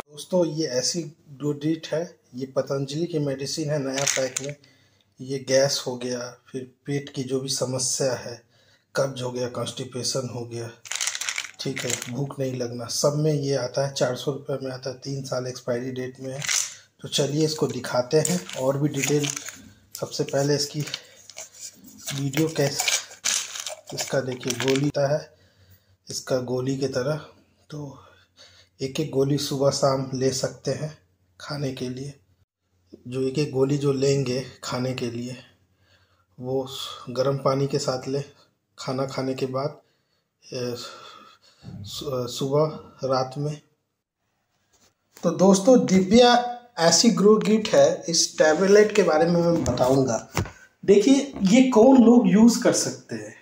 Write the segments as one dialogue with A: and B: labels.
A: दोस्तों ये एसिडोडिट है, ये पतंजलि की मेडिसिन है नया पैक में। ये गैस हो गया, फिर पेट की जो भी समस्या है, कब्ज हो गया, कॉन्स्टिपेशन हो गया, ठीक है, भूख नहीं लगना, सब में ये आता है। 400 रुपये में आता है, 3 साल एक्सपायरी डेट में है। तो चलिए इसको दिखाते हैं और भी डिटेल। सबसे पहले इसकी वीडियो कैसे, इसका देखिए गोली है, इसका गोली की तरह। तो एक एक गोली सुबह शाम ले सकते हैं खाने के लिए। जो एक एक गोली जो लेंगे खाने के लिए, वो गर्म पानी के साथ ले, खाना खाने के बाद सुबह रात में। तो दोस्तों दिव्या एसिग्रोगिट है, इस टैबलेट के बारे में मैं बताऊंगा। देखिए ये कौन लोग यूज़ कर सकते हैं।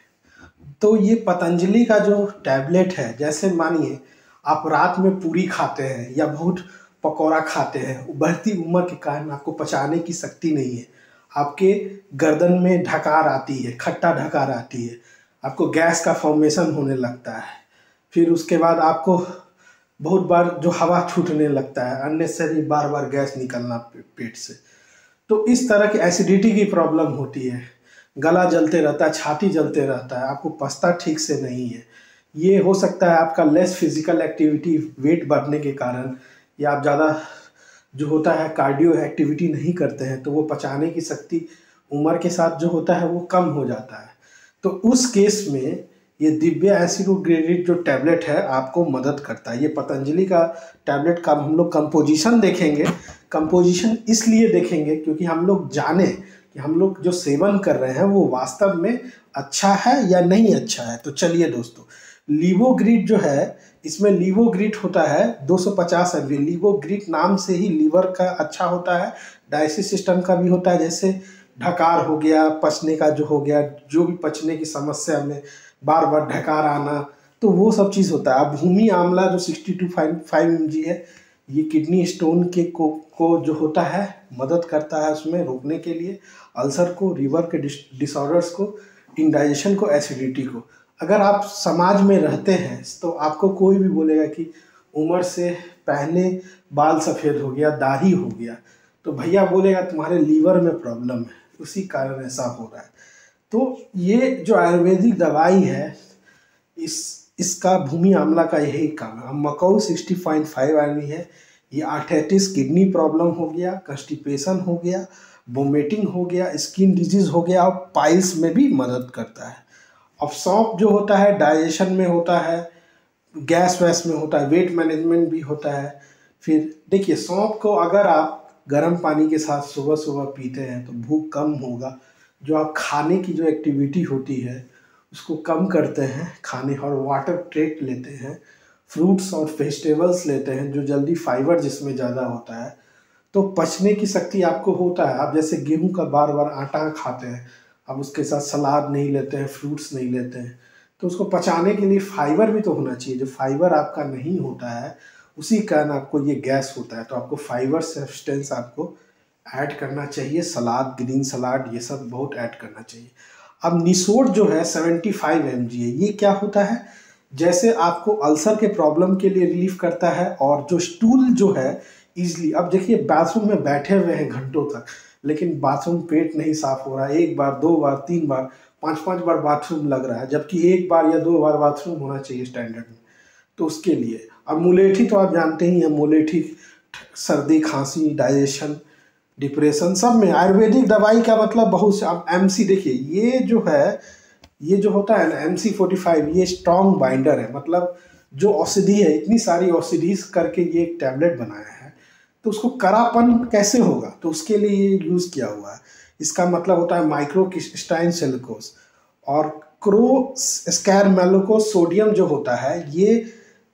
A: तो ये पतंजलि का जो टैबलेट है, जैसे मानिए आप रात में पूरी खाते हैं या बहुत पकौड़ा खाते हैं, बढ़ती उम्र के कारण आपको पचाने की शक्ति नहीं है, आपके गर्दन में ढकार आती है, खट्टा ढकार आती है, आपको गैस का फॉर्मेशन होने लगता है, फिर उसके बाद आपको बहुत बार जो हवा छूटने लगता है, अननेसेसरी बार बार गैस निकलना पेट से। तो इस तरह की एसिडिटी की प्रॉब्लम होती है, गला जलते रहता है, छाती जलते रहता है, आपको पचता ठीक से नहीं है। ये हो सकता है आपका लेस फिजिकल एक्टिविटी, वेट बढ़ने के कारण, या आप ज़्यादा जो होता है कार्डियो एक्टिविटी नहीं करते हैं, तो वो पचाने की शक्ति उम्र के साथ जो होता है वो कम हो जाता है। तो उस केस में ये दिव्या एसिडोग्रेडिट जो टैबलेट है आपको मदद करता है। ये पतंजलि का टैबलेट का हम लोग कंपोजिशन देखेंगे। कंपोजिशन इसलिए देखेंगे क्योंकि हम लोग जाने कि हम लोग जो सेवन कर रहे हैं वो वास्तव में अच्छा है या नहीं अच्छा है। तो चलिए दोस्तों, लीवोग्रिट जो है, इसमें लीवोग्रिट होता है 250 mg। लीवोग्रिट नाम से ही लीवर का अच्छा होता है, डाइजेस्टिव सिस्टम का भी होता है। जैसे ढकार हो गया, पचने का जो हो गया, जो भी पचने की समस्या में बार बार ढकार आना, तो वो सब चीज़ होता है। अब भूमि आंवला जो 62.5 mg है, ये किडनी स्टोन के को जो होता है मदद करता है उसमें रोकने के लिए, अल्सर को, लीवर के डिसऑर्डर्स को, इंडाइजेशन को, एसिडिटी को। अगर आप समाज में रहते हैं तो आपको कोई भी बोलेगा कि उम्र से पहले बाल सफ़ेद हो गया, दाढ़ी हो गया, तो भैया बोलेगा तुम्हारे लीवर में प्रॉब्लम है, उसी कारण ऐसा हो रहा है। तो ये जो आयुर्वेदिक दवाई है, इसका भूमि आंवला का यही काम है। मकाऊ 60.5 mg है। ये आर्थराइटिस, किडनी प्रॉब्लम हो गया, कॉन्स्टिपेशन हो गया, वोमिटिंग हो गया, स्किन डिजीज हो गया, और पाइल्स में भी मदद करता है। अब सौंफ जो होता है डाइजेशन में होता है, गैस वैस में होता है, वेट मैनेजमेंट भी होता है। फिर देखिए सौंफ को अगर आप गर्म पानी के साथ सुबह सुबह पीते हैं तो भूख कम होगा। जो आप खाने की जो एक्टिविटी होती है उसको कम करते हैं खाने, और वाटर ट्रेक लेते हैं, फ्रूट्स और वेजिटेबल्स लेते हैं जो जल्दी फाइबर जिसमें ज़्यादा होता है, तो पचने की शक्ति आपको होता है। आप जैसे गेहूं का बार बार आटा खाते हैं, आप उसके साथ सलाद नहीं लेते हैं, फ्रूट्स नहीं लेते हैं, तो उसको पचाने के लिए फाइबर भी तो होना चाहिए। जो फाइबर आपका नहीं होता है उसी कारण आपको ये गैस होता है। तो आपको फाइबर सब्सटेंस आपको ऐड करना चाहिए, सलाद, ग्रीन सलाद, ये सब बहुत ऐड करना चाहिए। अब निसोड जो है 75 mg है। ये क्या होता है, जैसे आपको अल्सर के प्रॉब्लम के लिए रिलीफ करता है, और जो स्टूल जो है ईजिली, अब देखिए बाथरूम में बैठे हुए हैं घंटों तक, लेकिन बाथरूम पेट नहीं साफ हो रहा है, 1 बार 2 बार 3 बार 5 बार बाथरूम लग रहा है, जबकि 1 बार या 2 बार बाथरूम होना चाहिए स्टैंडर्ड में। तो उसके लिए अब मुलेठी तो आप जानते ही हैं, मुलेठी सर्दी, खांसी, डाइजेशन, डिप्रेशन, सब में आयुर्वेदिक दवाई का मतलब बहुत से। अब MC देखिए, ये जो है, ये जो होता है ना MC45, ये स्ट्रॉन्ग बाइंडर है। मतलब जो औषधि है, इतनी सारी औषधि करके ये एक टैबलेट बनाया है, तो उसको करापन कैसे होगा, तो उसके लिए ये यूज़ किया हुआ है। इसका मतलब होता है माइक्रोक्रिस्टाइन सेलुलोज और क्रोस्कैरमेलोकोस सोडियम जो होता है, ये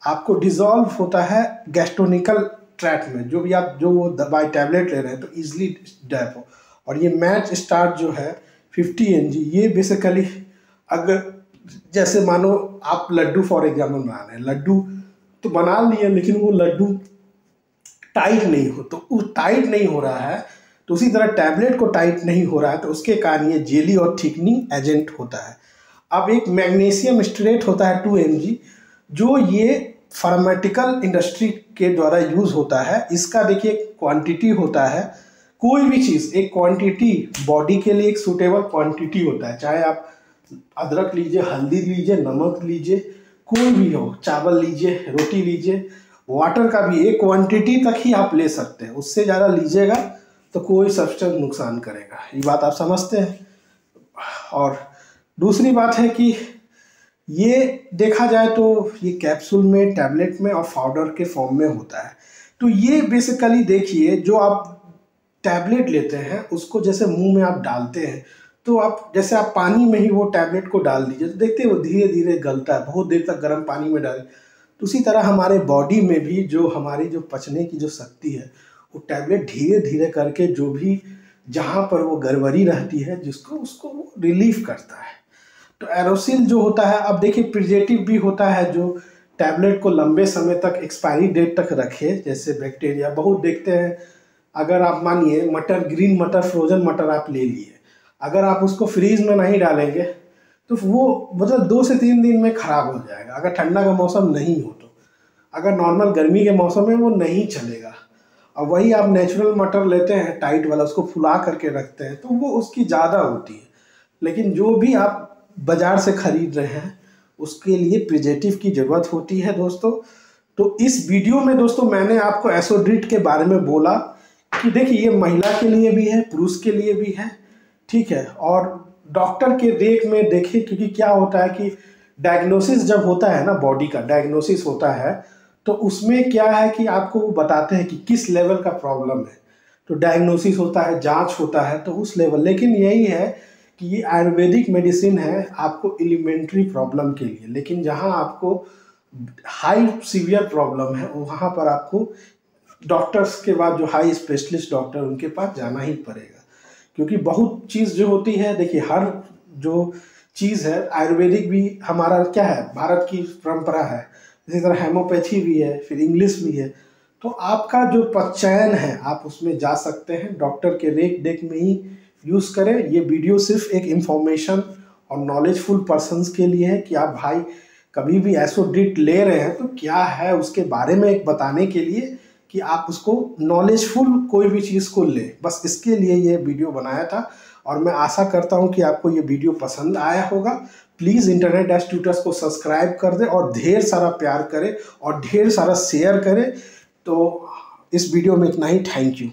A: आपको डिजॉल्व होता है गैस्ट्रोनिकल ट्रैक्ट में। जो भी आप जो वो दवाई टैबलेट ले रहे हैं तो ईजिली डैप हो। और ये मैच स्टार्ट जो है 50 mg, ये बेसिकली अगर जैसे मानो आप लड्डू फॉर एग्जाम्पल बना रहे हैं, लड्डू तो बना लिए लेकिन वो लड्डू टाइट नहीं हो, तो वो टाइट नहीं हो रहा है, तो उसी तरह टैबलेट को टाइट नहीं हो रहा है, तो उसके कारण ये जेली और थिकनिंग एजेंट होता है। अब एक मैग्नीशियम स्ट्रेट होता है 2 mg, जो ये फार्मास्यूटिकल इंडस्ट्री के द्वारा यूज़ होता है। इसका देखिए क्वांटिटी होता है, कोई भी चीज़ एक क्वांटिटी बॉडी के लिए एक सूटेबल क्वांटिटी होता है। चाहे आप अदरक लीजिए, हल्दी लीजिए, नमक लीजिए, कोई भी हो, चावल लीजिए, रोटी लीजिए, वाटर का भी एक क्वांटिटी तक ही आप ले सकते हैं। उससे ज़्यादा लीजिएगा तो कोई सब्सटेंस नुकसान करेगा, ये बात आप समझते हैं। और दूसरी बात है कि ये देखा जाए तो ये कैप्सूल में, टैबलेट में और पाउडर के फॉर्म में होता है। तो ये बेसिकली देखिए, जो आप टैबलेट लेते हैं उसको जैसे मुंह में आप डालते हैं, तो आप जैसे आप पानी में ही वो टैबलेट को डाल दीजिए तो देखते हैं वो धीरे धीरे गलता है, बहुत देर तक गर्म पानी में डालें। तो उसी तरह हमारे बॉडी में भी जो हमारी जो पचने की जो शक्ति है, वो टैबलेट धीरे धीरे करके जो भी जहाँ पर वो गड़बड़ी रहती है जिसको उसको वो रिलीफ करता है। तो एरोसिल जो होता है, अब देखिए प्रिजर्वेटिव भी होता है जो टैबलेट को लंबे समय तक एक्सपायरी डेट तक रखे, जैसे बैक्टीरिया बहुत देखते हैं। अगर आप मानिए मटर, ग्रीन मटर, फ्रोजन मटर आप ले लिए, अगर आप उसको फ्रीज में नहीं डालेंगे तो वो मतलब 2 से 3 दिन में ख़राब हो जाएगा, अगर ठंडा का मौसम नहीं हो तो। अगर नॉर्मल गर्मी के मौसम में वो नहीं चलेगा। और वही आप नेचुरल मटर लेते हैं टाइट वाला, उसको फुला करके रखते हैं तो वो उसकी ज़्यादा होती है। लेकिन जो भी आप बाज़ार से ख़रीद रहे हैं उसके लिए प्रिजर्वेटिव की ज़रूरत होती है दोस्तों। तो इस वीडियो में दोस्तों मैंने आपको एसोड्रिट के बारे में बोला कि देखिए ये महिला के लिए भी है, पुरुष के लिए भी है, ठीक है। और डॉक्टर के देख में देखिए, क्योंकि क्या होता है कि डायग्नोसिस जब होता है ना, बॉडी का डायग्नोसिस होता है, तो उसमें क्या है कि आपको वो बताते हैं कि किस लेवल का प्रॉब्लम है। तो डायग्नोसिस होता है, जांच होता है, तो उस लेवल। लेकिन यही है कि ये आयुर्वेदिक मेडिसिन है आपको एलिमेंट्री प्रॉब्लम के लिए, लेकिन जहाँ आपको हाई सीवियर प्रॉब्लम है वहाँ पर आपको डॉक्टर्स के बाद जो हाई स्पेशलिस्ट डॉक्टर उनके पास जाना ही पड़ेगा। क्योंकि बहुत चीज़ जो होती है, देखिए हर जो चीज़ है, आयुर्वेदिक भी हमारा क्या है, भारत की परंपरा है, इसी तरह हेमोपैथी भी है, फिर इंग्लिश भी है। तो आपका जो चयन है आप उसमें जा सकते हैं, डॉक्टर के देख में ही यूज़ करें। ये वीडियो सिर्फ एक इंफॉर्मेशन और नॉलेजफुल पर्सन्स के लिए है कि आप भाई कभी भी एसोड्रिट ले रहे हैं तो क्या है उसके बारे में एक बताने के लिए कि आप उसको नॉलेजफुल कोई भी चीज़ को ले, बस इसके लिए ये वीडियो बनाया था। और मैं आशा करता हूँ कि आपको ये वीडियो पसंद आया होगा। प्लीज़ इंटरनेट डैश ट्यूटर्स को सब्सक्राइब कर दें और ढेर सारा प्यार करें और ढेर सारा शेयर करें। तो इस वीडियो में इतना ही। Thank you.